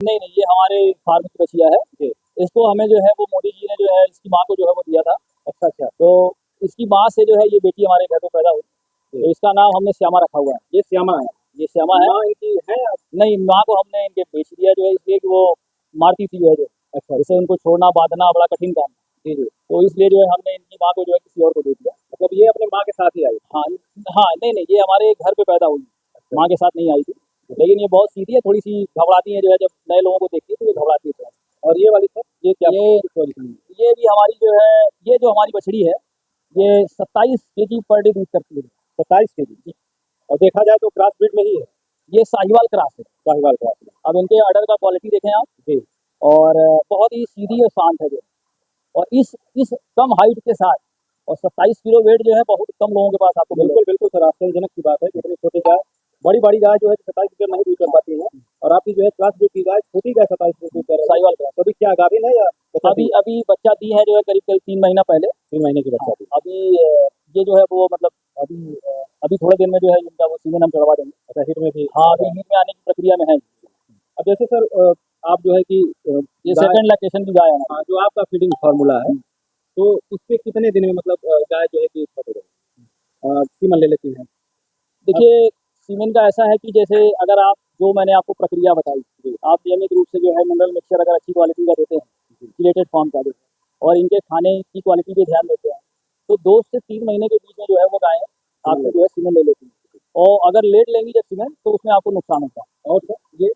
नहीं नहीं, ये हमारे फार्म की बछिया है। जी। इसको हमें जो है वो मोदी जी ने जो है इसकी माँ को जो है वो दिया था। अच्छा, अच्छा। तो इसकी माँ से जो है ये बेटी हमारे घर पे पैदा हुई। जी। तो इसका नाम हमने श्यामा रखा हुआ है। ये श्यामा है। ये श्यामा है। माँ इनकी है या? नहीं, माँ को हमने इनके बेच दिया जो है, इसलिए कि वो मारती थी जो है जो। अच्छा, जैसे उनको छोड़ना बांधना बड़ा कठिन काम है। जी, जी। तो इसलिए जो है हमने इनकी माँ को जो है किसी और को दे दिया। मतलब ये अपने माँ के साथ ही आई? हाँ हाँ, नहीं नहीं, ये हमारे घर पे पैदा हुई, अच्छा। माँ के साथ नहीं आई थी। लेकिन ये बहुत सीधी है, थोड़ी सी घबराती है जो है, जब नए लोगों को देखती है तो ये घबराती है थोड़ा सा। और ये वाली सर, ये क्या ये पोजीशन है? ये भी हमारी जो है, ये जो हमारी बछड़ी है, ये 27 केजी पर डे दूध करती है। 27 केजी। और देखा जाए तो क्रॉस ब्रीड में ही है। ये साहिवाल क्रॉस है। साहिवाल क्रॉस में। अब इनके अडर का क्वालिटी देखें आप। जी। और बहुत ही सीधी और शांत है जो। और इस कम हाइट के साथ और 27 किलो वेट जो है, बहुत कम लोगों के पास आपको मिलेगा। बिल्कुल, बिल्कुल सर, आश्चर्यजनक की बात है कि इतनी छोटी गाय, बड़ी गाय जो है 27 लीटर नहीं दूध कर पाती है, और आपकी जो है क्रॉस ब्रीड की गाय छोटी गाय 27 लीटर दूध कर रही है। साहिवाल क्रॉस। तो अभी क्या गाभिन है या बच्चा अभी दी है? अभी बच्चा दी है जो है, करीब करीब 3 महीना पहले। 3 महीने की बच्चा दी। अभी ये जो है वो मतलब अभी थोड़े दिन में जो है इनका वो सीमेन हम चढ़वा देंगे। अच्छा, हिट में भी? हाँ, अभी हिट में आने की प्रक्रिया में है। अब जैसे सर आप जो है कि ये गाय, सेकंड लैक्टेशन की गाय है हमारी। हाँ, जो आपका फीडिंग फार्मूला है, तो उसपे कितने दिन में मतलब गाय जो है कि सीमन ले लेती है? देखिए, सीमेन का ऐसा है कि जैसे अगर आप, जो मैंने आपको प्रक्रिया बताई, आप नियमित रूप से जो है मिनरल मिक्सचर अगर अच्छी क्वालिटी का देते हैं, चिलेटेड फॉर्म का देते हैं, और इनके खाने की क्वालिटी पे ध्यान देते हैं, तो 2 से 3 महीने के बीच में जो है वो गायें आपकी जो है सीमेन ले लेती हैं। और अगर लेट लेंगी जब सीमेन, तो उसमें आपको नुकसान होता है। और सर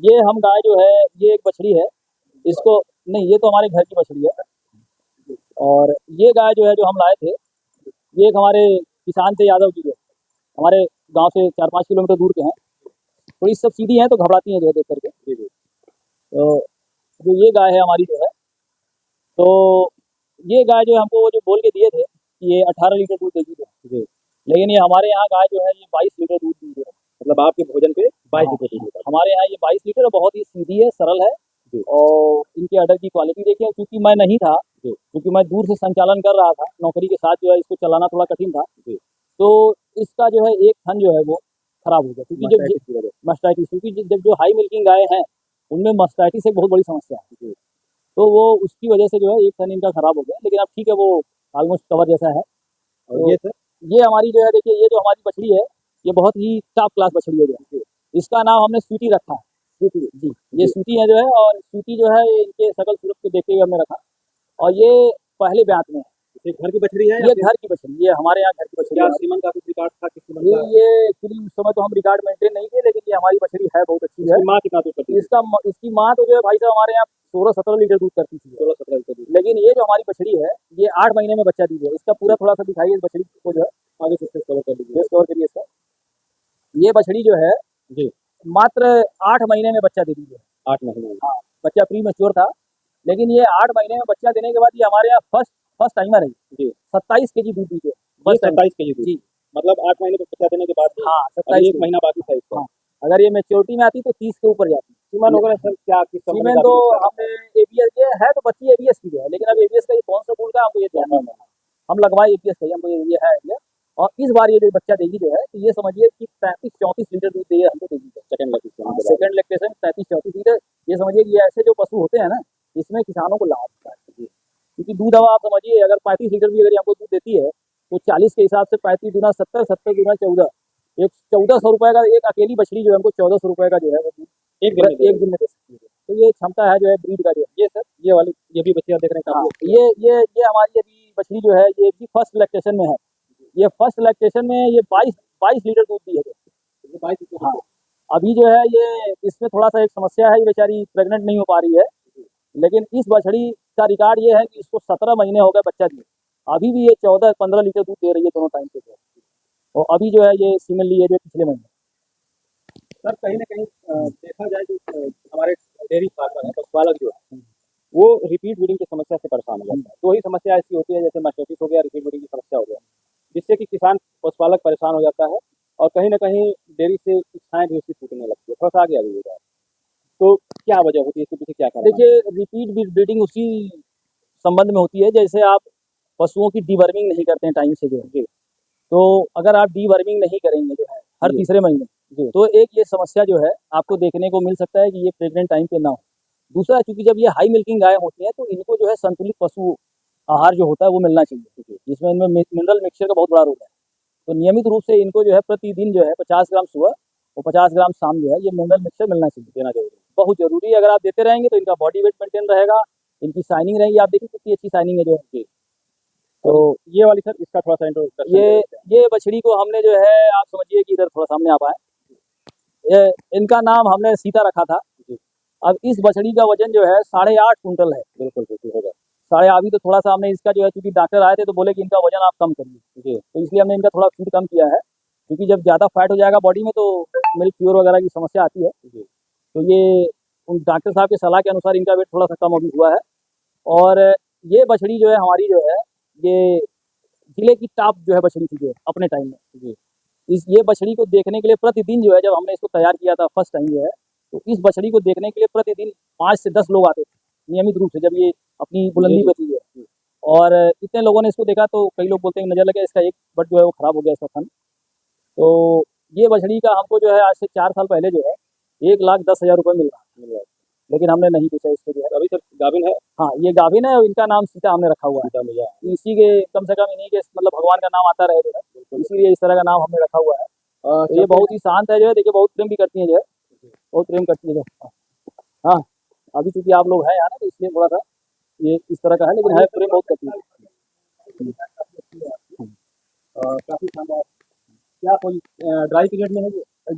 ये हम गाय जो है, ये एक बछड़ी है। इसको नहीं, ये तो हमारे घर की बछड़ी है। और ये गाय जो है जो हम लाए थे, ये एक हमारे किसान थे यादव जी, जो हमारे गांव से 4-5 किलोमीटर दूर के हैं। थोड़ी सब सीधी हैं तो घबराती हैं जो है देख करके। जी, जी। तो जो ये गाय है हमारी जो है, तो ये गाय जो है हमको वो जो बोल के दिए थे कि ये 18 लीटर दूध देगी जो। जी। लेकिन ये हमारे यहाँ गाय जो है ये 22 लीटर दूध दी है। मतलब आपके भोजन पे 22 हाँ, लीटर दूध देता है। हमारे यहाँ ये 22 लीटर और बहुत ही सीधी है, सरल है। जी। और इनके अडर की क्वालिटी देखिए, क्योंकि मैं नहीं था, जी। क्योंकि मैं दूर से संचालन कर रहा था नौकरी के साथ, जो है इसको चलाना थोड़ा कठिन था। जी। तो इसका जो है एक थन जो है वो खराब हो गया, क्योंकि मास्टाइटिस की वजह से। मस्टाइटिस, क्योंकि जब जो हाई मिल्किंग गाय हैं उनमें मस्टाइटिस एक बहुत बड़ी समस्या है। जी। तो वो उसकी वजह से जो है एक थन इनका खराब हो गया, लेकिन अब ठीक है, वो ऑलमोस्ट कवर जैसा है। और तो ये सर? ये हमारी जो है, देखिए ये जो हमारी बछड़ी है, ये बहुत ही टॉप क्लास बछड़ी है जो है। इसका नाम हमने स्वीटी रखा है। स्वीटी जी, ये जी। स्वीटी है जो है, और स्वीटी जो है ये इनके शकल सूरत को देखते हुए हमने रखा। और ये पहले ब्यात में है। ये घर की बछड़ी है या ये फिर घर की बछड़ी, ये हमारे यहाँ घर की बछड़ी क्या है। सीमन का कुछ रिकॉर्ड था कि सीमन ये का? ये एक्चुअली उस समय तो हम रिकॉर्ड मेंटेन नहीं किए, लेकिन ये हमारी बछड़ी है, बहुत अच्छी है। इसकी माँ कितना दूध करती थी? इसकी माँ तो जो है भाई साहब हमारे यहाँ 16-17 लीटर दूध करती थी। 16-17 लीटर दूध। लेकिन ये जो हमारी बछड़ी है, ये 8 महीने में बच्चा दी है। इसका पूरा थोड़ा सा दिखाइए इस बछड़ी को जो है, आगे से कवर कर लीजिए। फेस कवर करिए इसका। ये बछड़ी जो है जी। मात्र 8 महीने में बच्चा दे दी है। 8 महीने में। हाँ, बच्चा प्री मैच्योर था, लेकिन ये 8 महीने में बच्चा देने के बाद ये हमारे यहाँ फर्स्ट टाइमर है। जी। 27 केजी दूध दी है। ये 27 केजी दूध? जी। मतलब 8 महीने में बच्चा देने के बाद हाँ, अभी 27 1 महीना बाकी था इसका। हाँ, अगर ये मैच्योरिटी में आती तो 30 के ऊपर जाती। सीमन वगैरह सर क्या किस कंपनी सीमेन का तो यूज़ कर रहे हमने एबीएस, ये है तो बच्ची एबीएस की है, लेकिन अब एबीएस का ये कौन सा बोल का हमको ये ध्यान नहीं है। हम लगवाए एबीएस का ही, हमको ये है आइडिया। और इस बार ये जो बच्चा देगी जो है, तो ये समझिए कि 33-34 लीटर दूध दे हमको देगी। Second lactation? Second lactation 33-34 litre. ये समझिए कि ये ऐसे जो पशु होते हैं ना, इसमें किसानों को लाभ होता है। क्योंकि दूध अब आप समझिए, अगर 35 लीटर भी अगर ये हमको दूध देती है, तो 40 के हिसाब से 35 गुना 70, 70 गुना 14, एक 1400 रुपए का एक अकेली बछड़ी जो है हमको 1400 रुपए का जो है वो दूध एक दिन में एक दिन में दे सकती है। तो ये क्षमता है जो है ब्रीड का जो है। ये सर, ये वाली, ये भी बच्चियाँ देख रहे हैं हाँ, काफी। ये हमारी अभी बछड़ी जो है, ये भी फर्स्ट लैक्टेशन में है। ये फर्स्ट लैक्टेशन में ये 22 लीटर दूध दी है। 22 लीटर? हाँ, अभी जो है ये इसमें थोड़ा सा एक समस्या है, ये बेचारी प्रेग्नेंट नहीं हो पा रही है। लेकिन इस बछड़ी का रिकॉर्ड ये है कि इसको 17 महीने हो गए बच्चा दिए, अभी भी ये 14-15 लीटर दूध दे रही है दोनों टाइम पे। और अभी जो है ये सीमन ली है जो पिछले महीने। सर कहीं ना कहीं देखा जाए तो हमारे डेयरी फार्मर है, पशुपालक जो है, वो रिपीट ब्रीडिंग की समस्या से परेशान हो जाता है। दो ही समस्या ऐसी होती है, जैसे मास्टाइटिस हो गया, रिपीट ब्रीडिंग की समस्या हो गया, जिससे कि किसान पशुपालक परेशान हो जाता है, और कहीं ना कहीं डेयरी से इच्छाएं भी उसकी टूटने लगती है। थोड़ा सा आगे आ जाइएगा। तो क्या वजह होती है, इसके पीछे क्या कारण है? देखिए, रिपीट ब्रीडिंग उसी संबंध में होती है, जैसे आप पशुओं की डीवर्मिंग नहीं करते हैं टाइम से जो है। तो अगर आप डीवर्मिंग नहीं करेंगे जो है, हर जी। तीसरे महीने। जी। तो एक ये समस्या जो है आपको देखने को मिल सकता है कि ये प्रेग्नेंट टाइम पे ना हो। दूसरा, चूँकि जब ये हाई मिल्किंग गाय होती हैं तो इनको जो है संतुलित पशु आहार जो होता है वो मिलना चाहिए, जी। जिसमें इनमें मिनरल मिक्सचर का बहुत बड़ा रोल है। तो नियमित रूप से इनको जो है प्रतिदिन जो है 50 ग्राम सुबह और 50 ग्राम शाम जो है ये मिनरल मिक्सचर मिलना चाहिए, देना ज़रूरी है। बहुत ज़रूरी है। अगर आप देते रहेंगे तो इनका बॉडी वेट मेंटेन रहेगा, इनकी शाइनिंग रहेगी, आप देखिए कितनी अच्छी शाइनिंग है जो है। जी। तो और ये वाली सर इसका थोड़ा-सा इंट्रोडक्शन दे ये देते हैं। ये बछड़ी को हमने जो है, आप समझिए कि इधर थोड़ा सामने आप आएँ, ये इनका नाम हमने सीता रखा था। जी। अब इस बछड़ी का वज़न जो है 8.5 कुंटल है। बिल्कुल, बिल्कुल होगा। साढ़े अभी तो थोड़ा-सा हमने इसका जो है, क्योंकि डॉक्टर आए थे तो बोले कि इनका वज़न आप कम करिए। जी। तो इसलिए हमने इनका थोड़ा फीड कम किया है, क्योंकि जब ज़्यादा फैट हो जाएगा बॉडी में तो मिल्क प्योर वगैरह की समस्या आती है। जी। तो ये उन डॉक्टर साहब की सलाह के अनुसार इनका वेट थोड़ा-सा कम अभी हुआ है। और ये बछड़ी जो है हमारी जो है, ये जिले की टॉप जो है बछड़ी थी जो है अपने टाइम में। जी। ये बछड़ी को देखने के लिए प्रतिदिन जो है, जब हमने इसको तैयार किया था फर्स्ट टाइम जो है, तो इस बछड़ी को देखने के लिए प्रतिदिन 5 से 10 लोग आते थे नियमित रूप से, जब ये अपनी बुलंदी पे थी है। और इतने लोगों ने इसको देखा तो कई लोग बोलते हैं कि नज़र लगे इसका एक बट जो है वो खराब हो गया इसका थन। तो ये बछड़ी का हमको जो है आज से 4 साल पहले जो है 1,10,000 रुपये मिल रहा है, लेकिन हमने नहीं बेचा इसको जो है। अभी तक गाभिन है? हाँ, ये गाभिन है और इनका नाम सीता हमने रखा हुआ है। सीता मैया। इसी के कम से कम इन्हीं के मतलब भगवान का नाम आता रहे जो है, इसीलिए इस तरह का नाम हमने रखा हुआ है। तो ये बहुत ही शांत है जो है, देखिए बहुत प्रेम भी करती है जो है, बहुत प्रेम करती है जो है। हाँ, अभी चूँकि आप लोग हैं यहाँ ना तो इसलिए थोड़ा-सा ये इस तरह का है, लेकिन है प्रेम बहुत करती है। काफ़ी शानदार। क्या कोई ड्राई पीरियड में है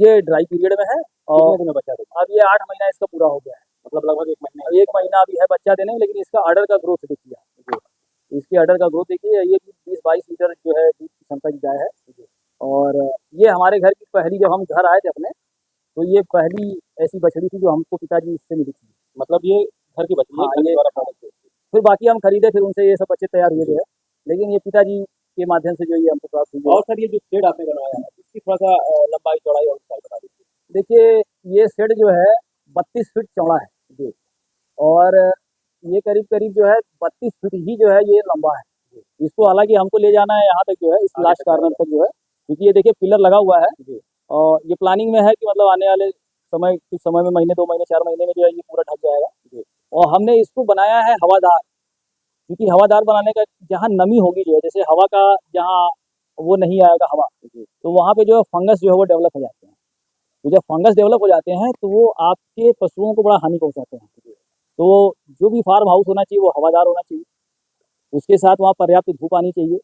ये ड्राई पीरियड में है कितने और दिन में बच्चा देगा? अब ये 8 महीना इसका पूरा हो गया है। मतलब लगभग 1 महीने। अब 1 महीना अभी है बच्चा देने में, लेकिन इसका अडर का ग्रोथ देखिए आप। जी। इसकी अडर का ग्रोथ देखिए, ये 20-22 लीटर जो है दूध की क्षमता की गाय है। और ये हमारे घर की पहली, जब हम घर आए थे अपने, तो ये पहली ऐसी बछड़ी थी जो हमको पिताजी से मिली थी। मतलब ये घर की बच्ची है, हाँ, घर के ये द्वारा पाला गया। फिर बाकी हम खरीदे, फिर उनसे ये सब बच्चे तैयार हुए जो है, लेकिन ये पिताजी के माध्यम से जो ये हमको प्राप्त हुई है। और सर ये जो शेड आपने बनवाया है, इसकी थोड़ा-सा लंबाई, चौड़ाई और विस्तार बता दीजिए। देखिए, ये शेड जो है 32 फीट चौड़ा है। जी। और ये करीब-करीब जो है 32 फीट ही जो है ये लंबा है। इसको हालाँकि हमको ले जाना है यहाँ तक जो है, इस आगे लास्ट तक कॉर्नर तक जो है, क्योंकि ये देखिए पिलर लगा हुआ है। जी। और ये प्लानिंग में है कि मतलब आने वाले समय, कुछ समय में, महीने 2 महीने 4 महीने में जो है ये पूरा ढक जाएगा। जी। और हमने इसको बनाया है हवादार, क्योंकि हवादार बनाने का, जहाँ नमी होगी जो है, जैसे हवा का जहाँ वो नहीं आएगा हवा, जी। तो वहाँ पे जो है फंगस जो है वो डेवलप हो जाते हैं। तो जब फंगस डेवलप हो जाते हैं तो वो आपके पशुओं को बड़ा हानि पहुँचाते हैं। तो जो भी फार्म हाउस होना चाहिए वो हवादार होना चाहिए। उसके साथ वहाँ पर्याप्त धूप आनी चाहिए,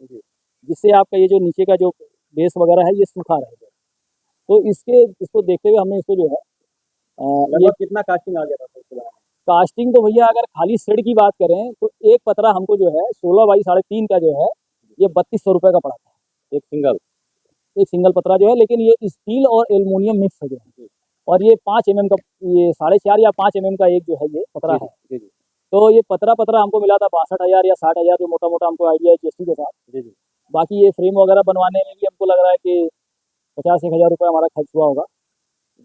जिससे आपका ये जो नीचे का जो बेस वगैरह है ये सूखा रहेगा। तो इसको देखते हुए हमने इसको जो है ये लगभग कितना कास्टिंग आ गया था सर इसके बाद? कास्टिंग तो भैया अगर खाली शेड की बात करें तो एक पतरा हमको जो है 16 बाई 3.5 का जो है ये 3200 रुपये का पड़ा था। एक सिंगल? एक सिंगल पतरा जो है, लेकिन ये स्टील और एल्युमिनियम मिक्स है जो है। और ये 5 mm का, ये 4.5 या 5 mm का एक जो है ये पतरा है। जी, जी। तो ये पतरा हमको मिला था 62,000 या 60,000, जो मोटा-मोटा हमको आइडिया है जीएसटी के साथ। जी, जी। बाकी ये फ्रेम वगैरह बनवाने में भी हमको लग रहा है कि 50-1,000 रुपये हमारा खर्च हुआ होगा।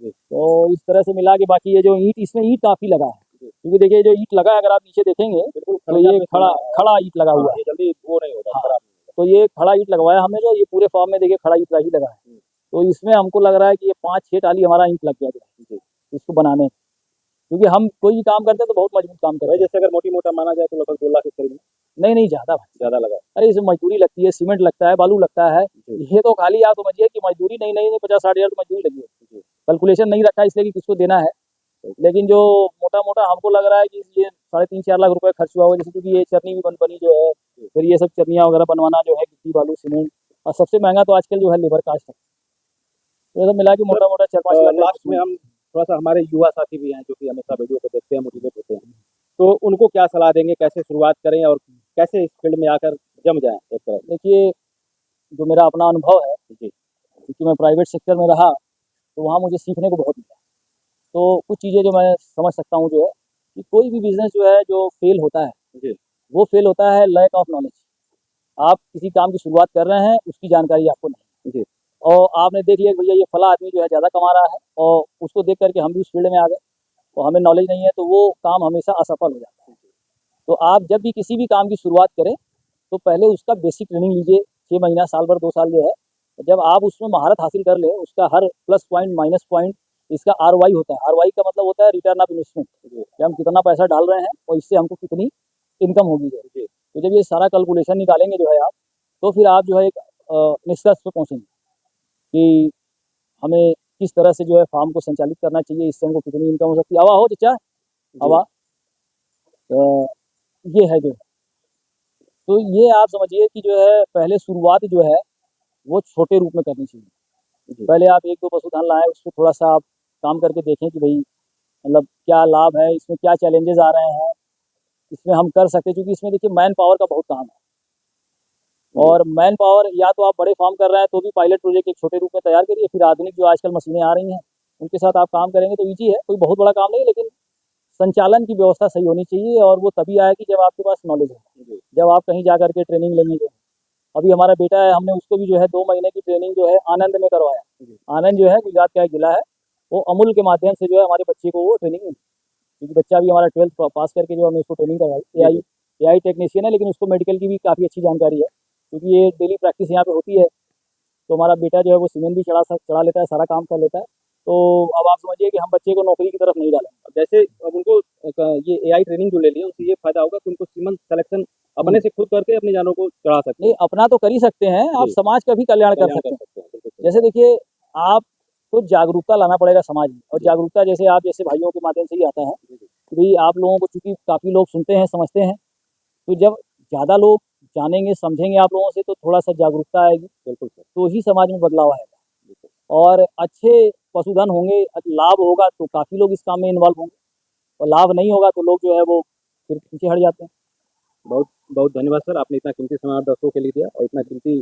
जी। तो इस तरह से मिला के बाकी ये जो ईंट, इसमें ईंट काफ़ी लगा है, क्योंकि देखिए जो ईंट लगा है, अगर आप नीचे देखेंगे बिल्कुल तो ये खड़ा ईंट लगा हुआ है। ये जल्दी वो नहीं होगा, हाँ, खराब नहीं होगा। तो ये खड़ा ईंट लगवाया हमने, जो ये पूरे फॉर्म में देखिए खड़ा ईंट ही लगा है। तो इसमें हमको लग रहा है कि ये 5-6 टाली हमारा ईंट लग गया जो है इसको बनाने में, क्योंकि हम कोई भी काम करते हैं तो बहुत मजबूत काम करते भाई हैं। जैसे अगर मोटी-मोटा माना जाए तो लगभग 2 लाख के करीब में? नहीं, ज़्यादा भाई, ज़्यादा लगा। अरे इसमें मजदूरी लगती है, सीमेंट लगता है, बालू लगता है। जी। ये तो खाली आप समझिए कि मजदूरी नहीं 50-60 हज़ार तो मजदूरी लगी है। कैलकुलेशन नहीं रखा इसलिए कि किसको देना है, लेकिन जो मोटा-मोटा हमको लग रहा है कि ये 3.5-4 लाख रुपए खर्च हुआ होगा। जैसे क्योंकि ये चटनी भी बनी जो है, फिर ये सब चटनियाँ वगैरह बनवाना जो है, गिट्टी, बालू, सीमेंट, और सबसे महंगा तो आजकल जो है लेबर कास्ट है। तो ये सब मिला के मोटा-मोटा 4-5 लाख का लास्ट में हम थोड़ा-सा, हमारे युवा साथी भी हैं जो कि हमेशा वीडियो को देखते हैं, मोटिवेट होते हैं, तो उनको क्या सलाह देंगे, कैसे शुरुआत करें और कैसे इस फील्ड में आकर जम जाएँ एक तरह से? देखिए, जो मेरा अपना अनुभव है, जी। क्योंकि मैं प्राइवेट सेक्टर में रहा, तो वहाँ मुझे सीखने को बहुत मिला। तो कुछ चीज़ें जो मैं समझ सकता हूँ जो है, कि कोई भी बिज़नेस जो है जो फ़ेल होता है, जी। वो फ़ेल होता है लैक ऑफ नॉलेज। आप किसी काम की शुरुआत कर रहे हैं, उसकी जानकारी आपको नहीं है। जी। और आपने देख लिया कि भैया ये फला आदमी जो है ज़्यादा कमा रहा है, और उसको देख कर के हम भी उस फील्ड में आ गए, तो हमें नॉलेज नहीं है, तो वो काम हमेशा असफल हो जाता है। तो आप जब भी किसी भी काम की शुरुआत करें, तो पहले उसका बेसिक ट्रेनिंग लीजिए, 6 महीना, साल भर, 2 साल जो है, तो जब आप उसमें महारत हासिल कर ले, उसका हर प्लस पॉइंट माइनस पॉइंट इसका ROI होता है। ROI का मतलब होता है रिटर्न ऑफ इन्वेस्टमेंट, कि हम कितना पैसा डाल रहे हैं और इससे हमको कितनी इनकम होगी जो। तो जब ये सारा कैलकुलेशन निकालेंगे जो है आप, तो फिर आप जो है एक निष्कर्ष पे पहुँचेंगे कि हमें किस तरह से जो है फार्म को संचालित करना चाहिए, इससे हमको कितनी इनकम हो सकती है। हवा हो चचा, हवा। तो ये है जो है। तो ये आप समझिए कि जो है पहले शुरुआत जो है वो छोटे रूप में करनी चाहिए। पहले आप 1-2 पशुधन लाएँ, उसपे थोड़ा-सा आप काम करके देखें कि भई मतलब क्या लाभ है, इसमें क्या चैलेंजेज़ आ रहे हैं, इसमें हम कर सकते हैं, क्योंकि इसमें देखिए मैन पावर का बहुत काम है। और मैन पावर या तो आप बड़े फार्म कर रहे हैं तो भी पायलट प्रोजेक्ट एक छोटे रूप में तैयार करिए, फिर आधुनिक जो आजकल मशीनें आ रही हैं, उनके साथ आप काम करेंगे तो ईज़ी है, कोई बहुत बड़ा काम नहीं है, लेकिन संचालन की व्यवस्था सही होनी चाहिए और वो तभी आएगी जब आपके पास नॉलेज है। जब आप कहीं जा कर के ट्रेनिंग लेंगे जो। अभी हमारा बेटा है, हमने उसको भी जो है 2 महीने की ट्रेनिंग जो है आनंद में करवाया। आनंद जो है गुजरात का एक जिला है, वो अमूल के माध्यम से जो है हमारे बच्चे को वो ट्रेनिंग मिली। क्योंकि बच्चा भी हमारा 12th पास करके जो हमने उसको ट्रेनिंग करवाई। एआई टेक्नीशियन है, लेकिन उसको मेडिकल की भी काफ़ी अच्छी जानकारी है, क्योंकि ये डेली प्रैक्टिस यहाँ पे होती है। तो हमारा बेटा जो है वो सीमेंट भी चढ़ा लेता है, सारा काम कर लेता है। तो अब आप समझिए कि हम बच्चे को नौकरी की तरफ नहीं डालेंगे। जैसे अब उनको ये एआई ट्रेनिंग जो ले ली है उससे ये फायदा होगा कि उनको सीमन सिलेक्शन अपने से खुद करके अपने जानवरों को चढ़ा सकते नहीं, हैं। अपना तो कर ही सकते हैं, आप जी। समाज का भी कल्याण कर कल्याण सकते कर हैं। सकते हैं, बिल्कुल सही जैसे बात देखिए, आपको जागरूकता लाना पड़ेगा समाज में, और जी। जागरूकता जैसे आप जैसे भाइयों के माध्यम से ही आता है जी, जी। कि भई आप लोगों को, चूँकि काफ़ी लोग सुनते हैं, समझते हैं, तो जब ज़्यादा लोग जानेंगे, समझेंगे आप लोगों से, तो थोड़ा-सा जागरूकता आएगी, बिल्कुल सर, तो ही समाज में बदलाव आएगा। बिल्कुल। और अच्छे पशुधन होंगे, लाभ होगा तो काफ़ी लोग इस काम में इन्वॉल्व होंगे, और लाभ नहीं होगा तो लोग जो है वो फिर पीछे हट जाते हैं। बहुत बहुत धन्यवाद सर, आपने इतना कीमती समय आप दर्शकों के लिए दिया और इतना कीमती